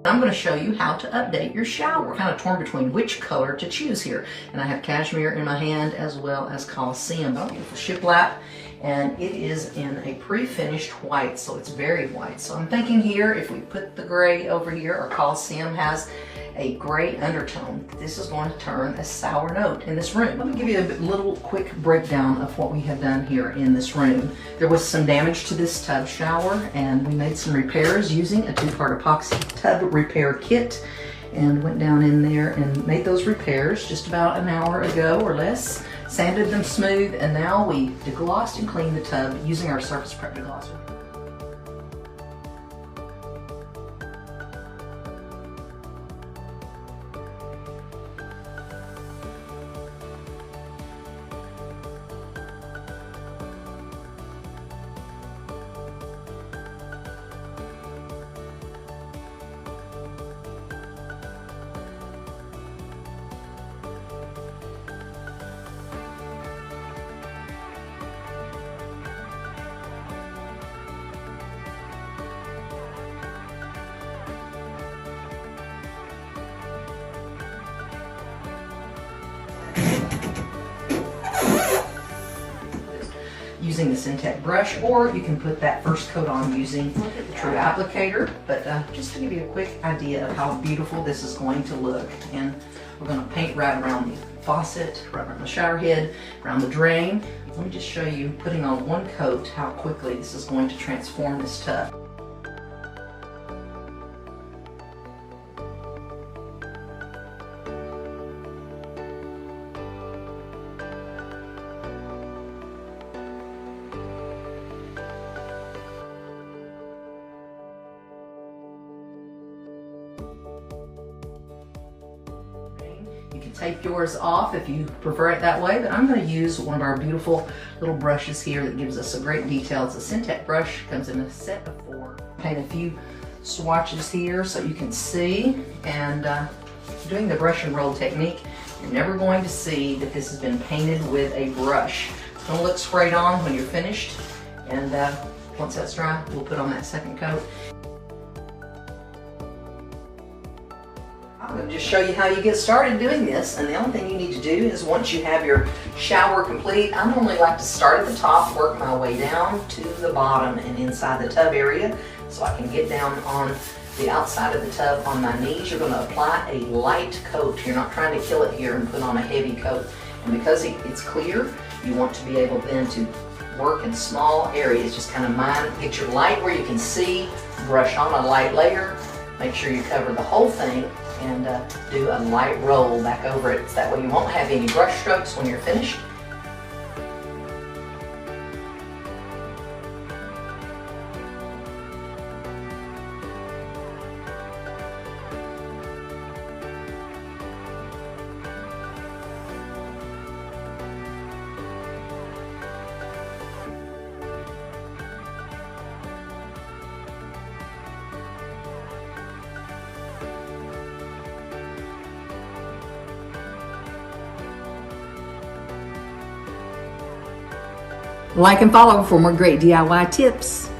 I'm going to show you how to update your shower. Kind of torn between which color to choose here. And I have cashmere in my hand as well as Coliseum. Beautiful shiplap. And it is in a pre-finished white, so it's very white. So I'm thinking here, if we put the gray over here, our Coliseum has a gray undertone. This is going to turn a sour note in this room. Let me give you a little quick breakdown of what we have done here in this room. There was some damage to this tub shower, and we made some repairs using a 2-part epoxy tub repair kit, and went down in there and made those repairs just about an hour ago or less. Sanded them smooth, and now we deglossed and cleaned the tub using our Surface Prep deglosser. Using the Syntec brush, or you can put that first coat on using the True Applicator. But just to give you a quick idea of how beautiful this is going to look, and we're going to paint right around the faucet, right around the shower head, around the drain. Let me just show you, putting on one coat, how quickly this is going to transform this tub. You can take yours off if you prefer it that way, but I'm going to use one of our beautiful little brushes here that gives us a great detail. It's a Syntec brush, comes in a set of 4. Paint a few swatches here so you can see, and doing the brush and roll technique, you're never going to see that this has been painted with a brush. It's going to look sprayed on when you're finished, and once that's dry, we'll put on that second coat. I'm going to just show you how you get started doing this, and the only thing you need to do is, once you have your shower complete, I normally like to start at the top, work my way down to the bottom and inside the tub area so I can get down on the outside of the tub on my knees. You're going to apply a light coat. You're not trying to kill it here and put on a heavy coat. And because it's clear, you want to be able then to work in small areas. Just kind of get your light where you can see, brush on a light layer, make sure you cover the whole thing, and do a light roll back over it. So that way you won't have any brush strokes when you're finished. Like and follow for more great DIY tips.